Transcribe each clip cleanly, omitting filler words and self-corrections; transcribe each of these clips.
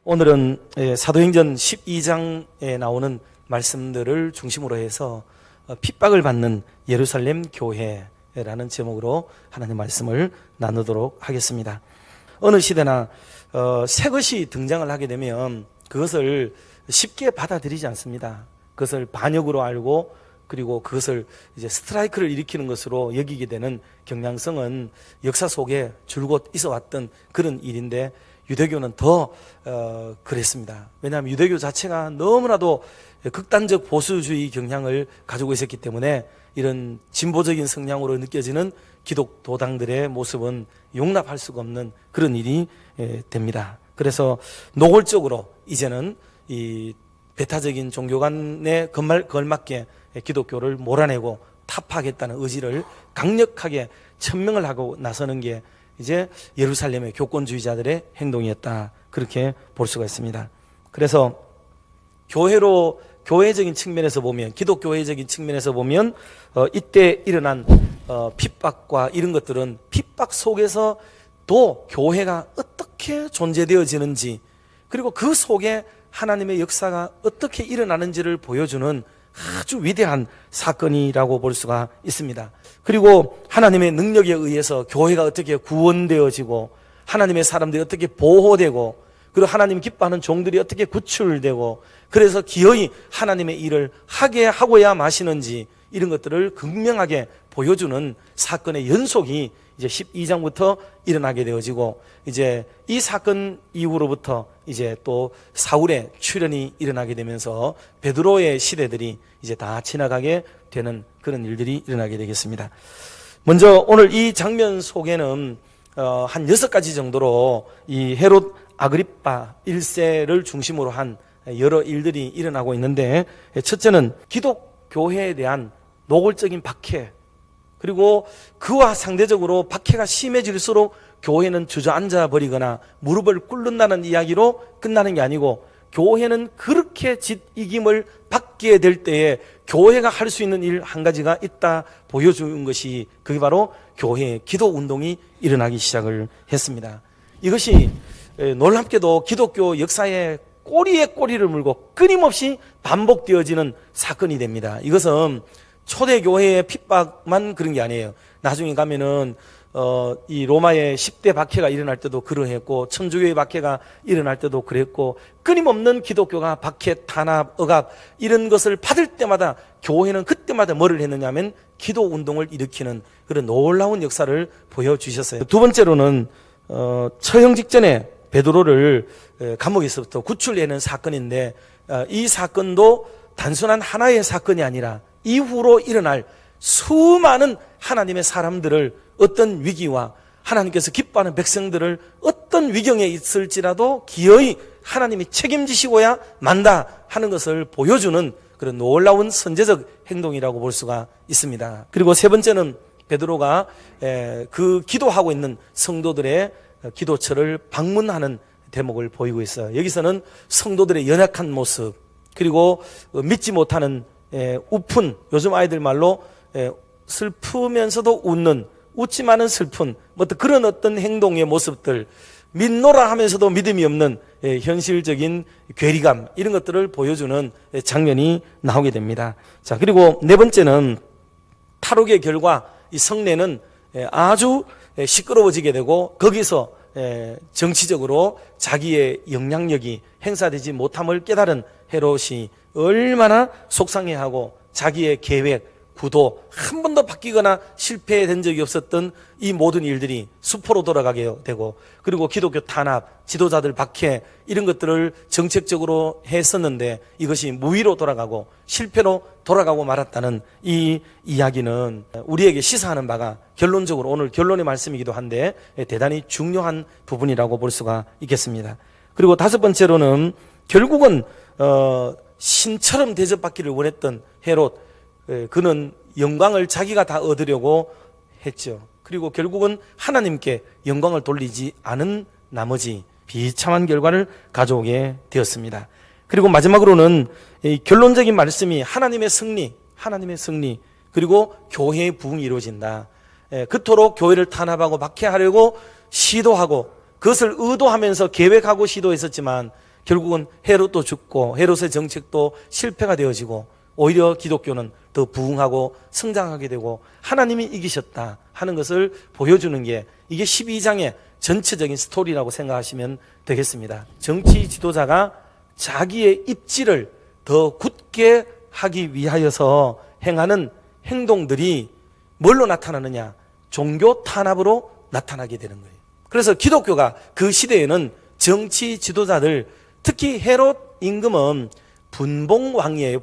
오늘은 사도행전 12장에 나오는 말씀들을 중심으로 해서 핍박을 받는 예루살렘 교회라는 제목으로 하나님의 말씀을 나누도록 하겠습니다. 어느 시대나 새 것이 등장을 하게 되면 그것을 쉽게 받아들이지 않습니다. 그것을 반역으로 알고 그리고 그것을 이제 스트라이크를 일으키는 것으로 여기게 되는 경향성은 역사 속에 줄곧 있어 왔던 그런 일인데, 유대교는 더 그랬습니다. 왜냐하면 유대교 자체가 너무나도 극단적 보수주의 경향을 가지고 있었기 때문에 이런 진보적인 성향으로 느껴지는 기독도당들의 모습은 용납할 수가 없는 그런 일이 됩니다. 그래서 노골적으로 이제는 이 배타적인 종교 간에 걸맞게 기독교를 몰아내고 타파하겠다는 의지를 강력하게 천명을 하고 나서는 게 이제 예루살렘의 교권주의자들의 행동이었다, 그렇게 볼 수가 있습니다. 그래서 교회적인 측면에서 보면, 기독교회적인 측면에서 보면 이때 일어난 핍박과 이런 것들은 핍박 속에서 또 교회가 어떻게 존재되어지는지, 그리고 그 속에 하나님의 역사가 어떻게 일어나는지를 보여주는 아주 위대한 사건이라고 볼 수가 있습니다. 그리고 하나님의 능력에 의해서 교회가 어떻게 구원되어지고, 하나님의 사람들이 어떻게 보호되고, 그리고 하나님 기뻐하는 종들이 어떻게 구출되고, 그래서 기어이 하나님의 일을 하게 하고야 마시는지, 이런 것들을 극명하게 보여주는 사건의 연속이 이제 12장부터 일어나게 되어지고, 이제 이 사건 이후로부터 이제 또 사울의 출현이 일어나게 되면서 베드로의 시대들이 이제 다 지나가게 되는 그런 일들이 일어나게 되겠습니다. 먼저 오늘 이 장면 속에는 한 6가지 정도로 이 헤롯 아그리파 1세를 중심으로 한 여러 일들이 일어나고 있는데, 첫째는 기독교회에 대한 노골적인 박해, 그리고 그와 상대적으로 박해가 심해질수록 교회는 주저앉아 버리거나 무릎을 꿇는다는 이야기로 끝나는 게 아니고, 교회는 그렇게 짓이김을 받게 될 때에 교회가 할 수 있는 일 한 가지가 있다 보여주는 것이, 그게 바로 교회의 기도운동이 일어나기 시작을 했습니다. 이것이 놀랍게도 기독교 역사의 꼬리에 꼬리를 물고 끊임없이 반복되어지는 사건이 됩니다. 이것은 초대교회의 핍박만 그런 게 아니에요. 나중에 가면은 이 로마의 10대 박해가 일어날 때도 그러했고, 천주교의 박해가 일어날 때도 그랬고, 끊임없는 기독교가 박해, 탄압, 억압 이런 것을 받을 때마다 교회는 그때마다 뭐를 했느냐 하면 기도운동을 일으키는 그런 놀라운 역사를 보여주셨어요. 두 번째로는 처형 직전에 베드로를 감옥에서부터 구출해낸 사건인데, 이 사건도 단순한 하나의 사건이 아니라 이후로 일어날 수많은 하나님의 사람들을, 어떤 위기와 하나님께서 기뻐하는 백성들을 어떤 위경에 있을지라도 기어이 하나님이 책임지시고야 만다 하는 것을 보여주는 그런 놀라운 선제적 행동이라고 볼 수가 있습니다. 그리고 세 번째는 베드로가 그 기도하고 있는 성도들의 기도처를 방문하는 대목을 보이고 있어요. 여기서는 성도들의 연약한 모습, 그리고 믿지 못하는 우픈, 요즘 아이들 말로 슬프면서도 웃지만은 슬픈 그런 어떤 행동의 모습들, 믿노라 하면서도 믿음이 없는 현실적인 괴리감, 이런 것들을 보여주는 장면이 나오게 됩니다. 자, 그리고 네 번째는 탈옥의 결과 이 성내는 아주 시끄러워지게 되고, 거기서 정치적으로 자기의 영향력이 행사되지 못함을 깨달은 헤롯이 얼마나 속상해하고 자기의 계획, 구도 한 번도 바뀌거나 실패된 적이 없었던 이 모든 일들이 수포로 돌아가게 되고, 그리고 기독교 탄압, 지도자들 박해 이런 것들을 정책적으로 했었는데 이것이 무위로 돌아가고 실패로 돌아가고 말았다는 이 이야기는 우리에게 시사하는 바가 결론적으로 오늘 결론의 말씀이기도 한데 대단히 중요한 부분이라고 볼 수가 있겠습니다. 그리고 다섯 번째로는 결국은 신처럼 대접받기를 원했던 헤롯, 그는 영광을 자기가 다 얻으려고 했죠. 그리고 결국은 하나님께 영광을 돌리지 않은 나머지 비참한 결과를 가져오게 되었습니다. 그리고 마지막으로는 이 결론적인 말씀이 하나님의 승리, 그리고 교회의 부흥이 이루어진다. 그토록 교회를 탄압하고 박해하려고 시도하고 그것을 의도하면서 계획하고 시도했었지만 결국은 헤롯도 죽고 헤롯의 정책도 실패가 되어지고 오히려 기독교는 더 부흥하고 성장하게 되고 하나님이 이기셨다 하는 것을 보여주는 게 이게 12장의 전체적인 스토리라고 생각하시면 되겠습니다. 정치 지도자가 자기의 입지를 더 굳게 하기 위하여서 행하는 행동들이 뭘로 나타나느냐? 종교 탄압으로 나타나게 되는 거예요. 그래서 기독교가 그 시대에는 정치 지도자들, 특히 헤롯 임금은 분봉왕이에요.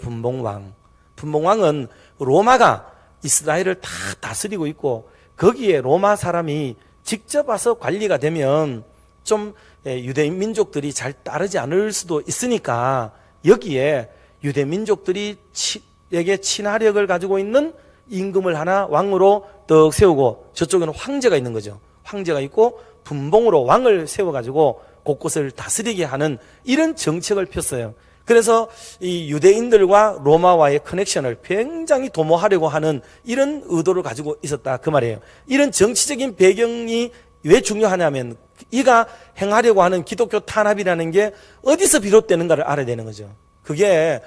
분봉왕은 로마가 이스라엘을 다 다스리고 있고 거기에 로마 사람이 직접 와서 관리가 되면 좀 유대인 민족들이 잘 따르지 않을 수도 있으니까 여기에 유대 민족들에게 친화력을 가지고 있는 임금을 하나 왕으로 떡 세우고 저쪽에는 황제가 있는 거죠. 황제가 있고 분봉으로 왕을 세워가지고 곳곳을 다스리게 하는 이런 정책을 폈어요. 그래서 이 유대인들과 로마와의 커넥션을 굉장히 도모하려고 하는 이런 의도를 가지고 있었다 그 말이에요. 이런 정치적인 배경이 왜 중요하냐면 이가 행하려고 하는 기독교 탄압이라는 게 어디서 비롯되는가를 알아야 되는 거죠. 그게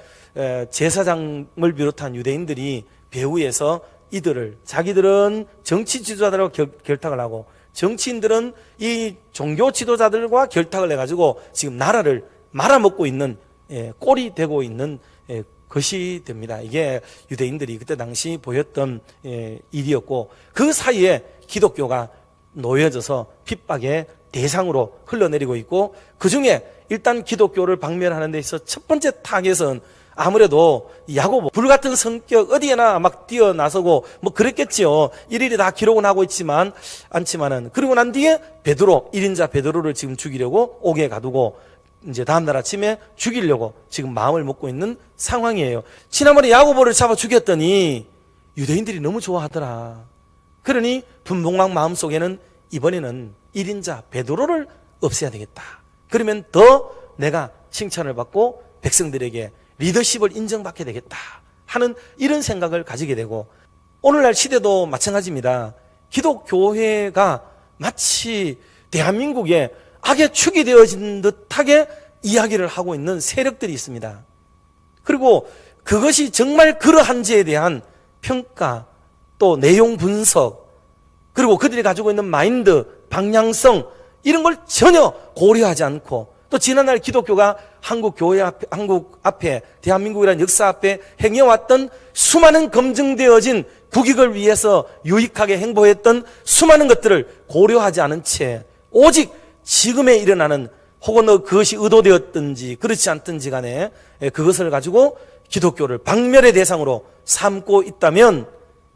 제사장을 비롯한 유대인들이 배후에서 이들을 자기들은 정치 지도자들과 결탁을 하고 정치인들은 이 종교 지도자들과 결탁을 해가지고 지금 나라를 말아먹고 있는 꼴이 되고 있는 것이 됩니다. 이게 유대인들이 그때 당시 보였던 일이었고 그 사이에 기독교가 놓여져서 핍박의 대상으로 흘러내리고 있고 그 중에 일단 기독교를 박멸하는 데 있어서 첫 번째 타겟은 아무래도 야고보 불같은 성격 어디에나 막 뛰어나서고 뭐 그랬겠지요. 일일이 다 기록은 하고 않지만은 그리고 난 뒤에 베드로 1인자 베드로를 지금 죽이려고 옥에 가두고 이제 다음날 아침에 죽이려고 지금 마음을 먹고 있는 상황이에요. 지난번에 야고보를 잡아 죽였더니 유대인들이 너무 좋아하더라. 그러니 분봉왕 마음속에는 이번에는 1인자 베드로를 없애야 되겠다. 그러면 더 내가 칭찬을 받고 백성들에게 리더십을 인정받게 되겠다 하는 이런 생각을 가지게 되고 오늘날 시대도 마찬가지입니다. 기독교회가 마치 대한민국에 악의 축이 되어진 듯하게 이야기를 하고 있는 세력들이 있습니다. 그리고 그것이 정말 그러한지에 대한 평가, 또 내용 분석, 그리고 그들이 가지고 있는 마인드, 방향성 이런 걸 전혀 고려하지 않고 또 지난날 기독교가 한국 앞에 대한민국이라는 역사 앞에 행해왔던 수많은 검증되어진 국익을 위해서 유익하게 행보했던 수많은 것들을 고려하지 않은 채 오직 지금에 일어나는 혹은 그것이 의도되었든지 그렇지 않든지 간에 그것을 가지고 기독교를 박멸의 대상으로 삼고 있다면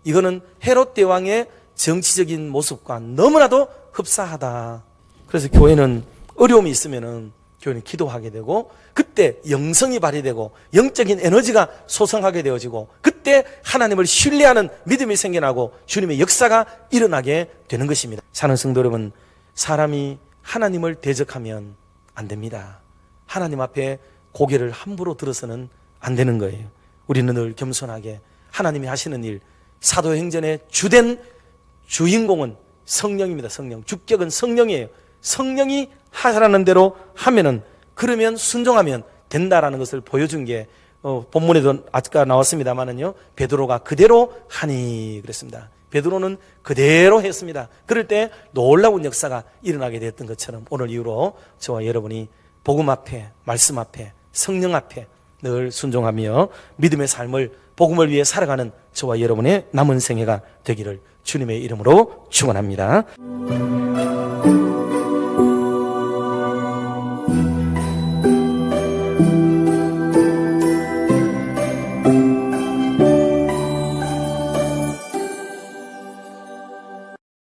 이거는 헤롯 대왕의 정치적인 모습과 너무나도 흡사하다. 그래서 교회는 어려움이 있으면은 교회는 기도하게 되고 그때 영성이 발휘되고 영적인 에너지가 소성하게 되어지고 그때 하나님을 신뢰하는 믿음이 생겨나고 주님의 역사가 일어나게 되는 것입니다. 사는 성도 여러분, 사람이 하나님을 대적하면 안 됩니다. 하나님 앞에 고개를 함부로 들어서는 안 되는 거예요. 우리는 늘 겸손하게 하나님이 하시는 일, 사도행전의 주된 주인공은 성령입니다. 성령. 주격은 성령이에요. 성령이 하라는 대로 하면은 그러면 순종하면 된다라는 것을 보여준 게 본문에도 아까 나왔습니다만은요. 베드로가 그대로 하니 그랬습니다. 베드로는 그대로 했습니다. 그럴 때 놀라운 역사가 일어나게 됐던 것처럼 오늘 이후로 저와 여러분이 복음 앞에, 말씀 앞에, 성령 앞에 늘 순종하며 믿음의 삶을 복음을 위해 살아가는 저와 여러분의 남은 생애가 되기를 주님의 이름으로 축원합니다.